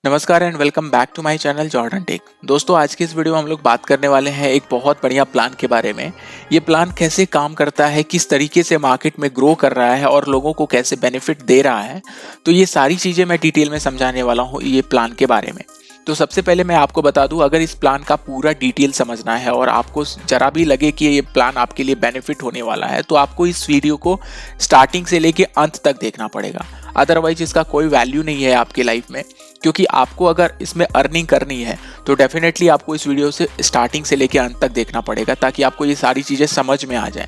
नमस्कार and welcome back to my channel Jordan Tech. दोस्तों, आज की इस वीडियो में हम लोग बात करने वाले हैं एक बहुत बढ़िया प्लान के बारे में। ये प्लान कैसे काम करता है, किस तरीके से मार्केट में ग्रो कर रहा है और लोगों को कैसे बेनिफिट दे रहा है, तो ये सारी चीज़ें मैं डिटेल में समझाने वाला हूँ ये प्लान के बारे में। तो सबसे पहले मैं आपको बता दूं, अगर इस प्लान का पूरा डिटेल समझना है और आपको जरा भी लगे कि ये प्लान आपके लिए बेनिफिट होने वाला है, तो आपको इस वीडियो को स्टार्टिंग से लेके अंत तक देखना पड़ेगा। अदरवाइज इसका कोई वैल्यू नहीं है आपकी लाइफ में, क्योंकि आपको अगर इसमें अर्निंग करनी है तो डेफिनेटली आपको इस वीडियो से स्टार्टिंग से लेके अंत तक देखना पड़ेगा, ताकि आपको ये सारी चीज़ें समझ में आ जाएं।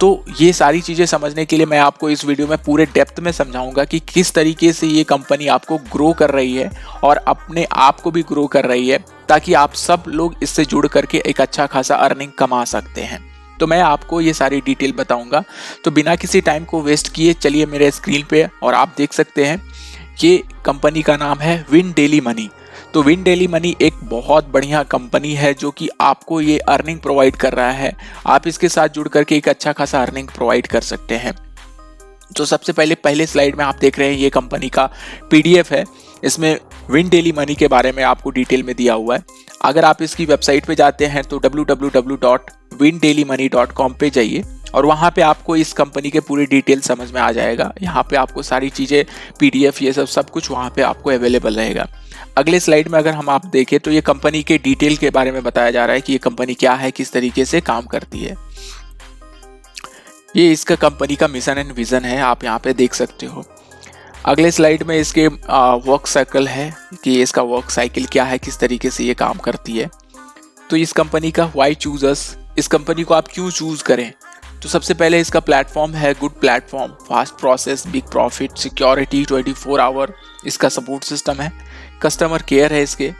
तो ये सारी चीज़ें समझने के लिए मैं आपको इस वीडियो में पूरे डेप्थ में समझाऊंगा कि किस तरीके से ये कंपनी आपको ग्रो कर रही है और अपने आप को भी ग्रो कर रही है, ताकि आप सब लोग इससे जुड़ करके एक अच्छा खासा अर्निंग कमा सकते हैं। तो मैं आपको ये सारी डिटेल बताऊंगा। तो बिना किसी टाइम को वेस्ट किए चलिए मेरे स्क्रीन पे, और आप देख सकते हैं ये कंपनी का नाम है विन डेली मनी। तो विन डेली मनी एक बहुत बढ़िया कंपनी है जो कि आपको ये अर्निंग प्रोवाइड कर रहा है। आप इसके साथ जुड़ करके एक अच्छा खासा अर्निंग प्रोवाइड कर सकते हैं। तो सबसे पहले स्लाइड में आप देख रहे हैं ये कंपनी का PDF है। इसमें विन डेली मनी के बारे में आपको डिटेल में दिया हुआ है। अगर आप इसकी वेबसाइट पे जाते हैं तो www.windailymoney.com पे जाइए और वहाँ पे आपको इस कंपनी के पूरी डिटेल समझ में आ जाएगा। यहाँ पे आपको सारी चीज़ें PDF ये सब कुछ वहाँ पे आपको अवेलेबल रहेगा। अगले स्लाइड में अगर हम आप देखें तो ये कंपनी के डिटेल के बारे में बताया जा रहा है कि ये कंपनी क्या है, किस तरीके से काम करती है। ये इसका कंपनी का मिशन एंड विजन है, आप यहाँ पे देख सकते हो। अगले स्लाइड में इसके वर्क साइकिल है कि इसका वर्क साइकिल क्या है, किस तरीके से ये काम करती है। तो इस कंपनी का व्हाई चूज अस, इस कंपनी को आप क्यों चूज करें। तो सबसे पहले इसका प्लेटफॉर्म है good platform, fast process, big profit, security, 24 hour इसका सपोर्ट सिस्टम है, कस्टमर केयर है इसके,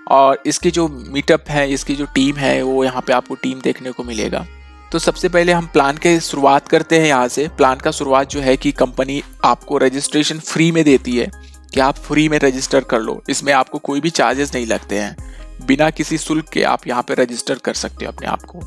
और इसके जो मीटअप है, इसकी जो टीम है वो यहाँ पे आपको टीम देखने को मिलेगा। तो सबसे पहले हम प्लान के शुरुआत करते हैं यहाँ से। प्लान का शुरुआत जो है कि कंपनी आपको रजिस्ट्रेशन फ्री में देती है कि आप फ्री में रजिस्टर कर लो। इसमें आपको कोई भी चार्जेस नहीं लगते हैं, बिना किसी शुल्क के आप यहाँ पे रजिस्टर कर सकते हो अपने आप को।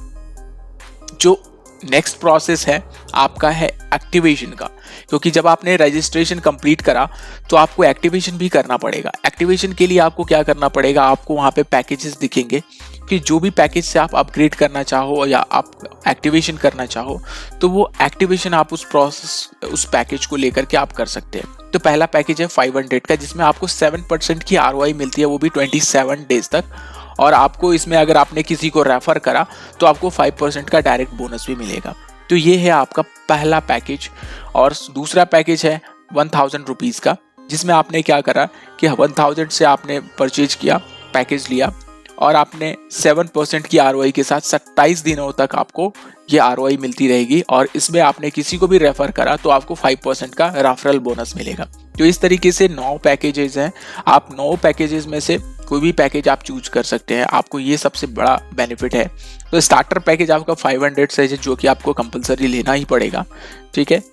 जो नेक्स्ट प्रोसेस है आपका है एक्टिवेशन का, क्योंकि जब आपने रजिस्ट्रेशन कंप्लीट करा तो आपको एक्टिवेशन भी करना पड़ेगा। एक्टिवेशन के लिए आपको क्या करना पड़ेगा, आपको वहाँ पे पैकेजेस दिखेंगे कि जो भी पैकेज से आप अपग्रेड करना चाहो या आप एक्टिवेशन करना चाहो, तो वो एक्टिवेशन आप उस पैकेज को लेकर के आप कर सकते हैं। तो पहला पैकेज है 500 का, जिसमें आपको 7% की ROI मिलती है, वो भी 27 डेज तक। और आपको इसमें अगर आपने किसी को रेफर करा तो आपको 5% का डायरेक्ट बोनस भी मिलेगा। तो ये है आपका पहला पैकेज। और दूसरा पैकेज है 1000 रुपीज़ का, जिसमें आपने क्या करा कि 1000 से आपने परचेज किया, पैकेज लिया, और आपने 7% की ROI के साथ 27 दिनों तक आपको ये ROI मिलती रहेगी। और इसमें आपने किसी को भी रेफर करा तो आपको 5% का रेफरल बोनस मिलेगा। तो इस तरीके से 9 पैकेजेस हैं। आप 9 पैकेजेस में से कोई भी पैकेज आप चूज कर सकते हैं, आपको ये सबसे बड़ा बेनिफिट है। तो स्टार्टर पैकेज आपका 500 से है, जो कि आपको कंपलसरी लेना ही पड़ेगा, ठीक है।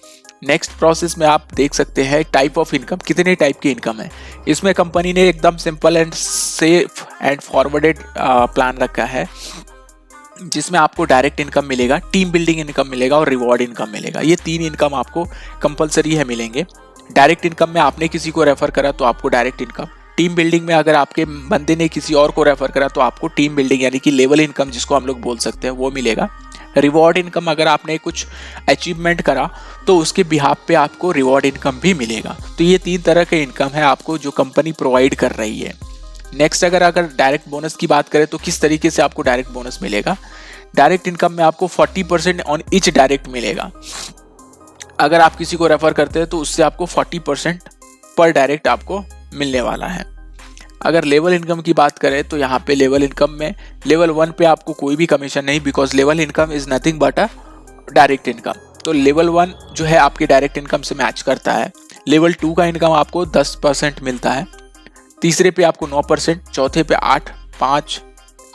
नेक्स्ट प्रोसेस में आप देख सकते हैं टाइप ऑफ इनकम, कितने टाइप की इनकम है। इसमें कंपनी ने एकदम simple and safe and forwarded plan रखा है, जिसमें आपको डायरेक्ट इनकम मिलेगा, टीम बिल्डिंग इनकम मिलेगा और रिवॉर्ड इनकम मिलेगा। ये 3 इनकम आपको कंपलसरी है मिलेंगे। डायरेक्ट इनकम में आपने किसी को रेफर करा तो आपको डायरेक्ट इनकम। टीम बिल्डिंग में अगर आपके बंदे ने किसी और को रेफर करा तो आपको टीम बिल्डिंग यानी कि लेवल इनकम जिसको हम लोग बोल सकते हैं वो मिलेगा। रिवॉर्ड इनकम, अगर आपने कुछ अचीवमेंट करा तो उसके बिहाफ पे आपको रिवॉर्ड इनकम भी मिलेगा। तो ये 3 तरह के इनकम है आपको जो कंपनी प्रोवाइड कर रही है। नेक्स्ट अगर डायरेक्ट बोनस की बात करें तो किस तरीके से आपको डायरेक्ट बोनस मिलेगा। डायरेक्ट इनकम में आपको 40% ऑन ईच डायरेक्ट मिलेगा। अगर आप किसी को रेफर करते हैं तो उससे आपको 40% पर डायरेक्ट आपको मिलने वाला है। अगर लेवल इनकम की बात करें तो यहाँ पे लेवल इनकम में लेवल 1 पे आपको कोई भी कमीशन नहीं, because level income is nothing but a direct income. तो लेवल 1 जो है आपके डायरेक्ट इनकम से मैच करता है। लेवल 2 का इनकम आपको 10% मिलता है, तीसरे पे आपको 9%, चौथे पे 8, 5,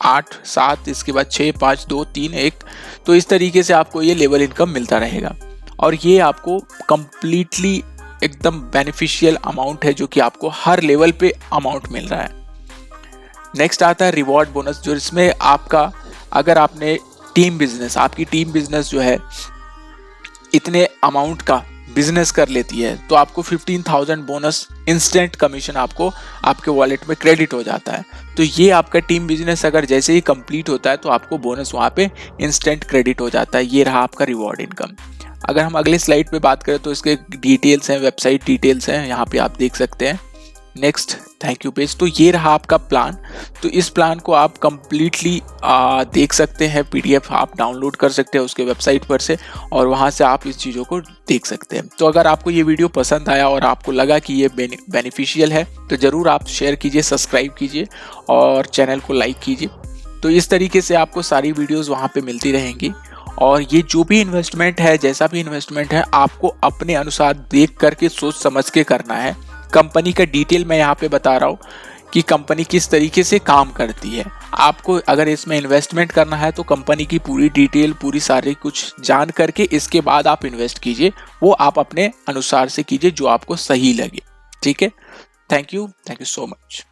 8, 7, इसके बाद 6, 5, 2, 3, 1। तो इस तरीके से आपको ये लेवल इनकम मिलता रहेगा और ये आपको कंप्लीटली एकदम बेनिफिशियल अमाउंट है, जो कि आपको हर लेवल पे अमाउंट मिल रहा है। नेक्स्ट आता है रिवॉर्ड बोनस, जो इसमें आपका अगर आपने टीम बिजनेस, आपकी टीम बिजनेस जो है इतने अमाउंट का बिजनेस कर लेती है तो आपको 15,000 बोनस इंस्टेंट कमीशन आपको आपके वॉलेट में क्रेडिट हो जाता है। तो ये आपका टीम बिजनेस अगर जैसे ही कंप्लीट होता है तो आपको बोनस वहाँ पे इंस्टेंट क्रेडिट हो जाता है। ये रहा आपका रिवॉर्ड इनकम। अगर हम अगले स्लाइड पे बात करें तो इसके डिटेल्स हैं, वेबसाइट डिटेल्स हैं, यहाँ पे आप देख सकते हैं। Next, thank you page. तो ये रहा आपका प्लान। तो इस प्लान को आप कंप्लीटली देख सकते हैं, पीडीएफ आप डाउनलोड कर सकते हैं उसके वेबसाइट पर से, और वहाँ से आप इस चीज़ों को देख सकते हैं। तो अगर आपको ये वीडियो पसंद आया और आपको लगा कि ये बेनिफिशियल है तो ज़रूर आप शेयर कीजिए, सब्सक्राइब कीजिए और चैनल को लाइक कीजिए। तो इस तरीके से आपको सारी वीडियोज़ वहाँ पर मिलती रहेंगी। और ये जो भी इन्वेस्टमेंट है, जैसा भी इन्वेस्टमेंट है, आपको अपने अनुसार देख करके सोच समझ के करना है। कंपनी का डिटेल मैं यहाँ पे बता रहा हूँ कि कंपनी किस तरीके से काम करती है। आपको अगर इसमें इन्वेस्टमेंट करना है तो कंपनी की पूरी डिटेल, पूरी सारी कुछ जान करके इसके बाद आप इन्वेस्ट कीजिए। वो आप अपने अनुसार से कीजिए जो आपको सही लगे। ठीक है, थैंक यू सो मच।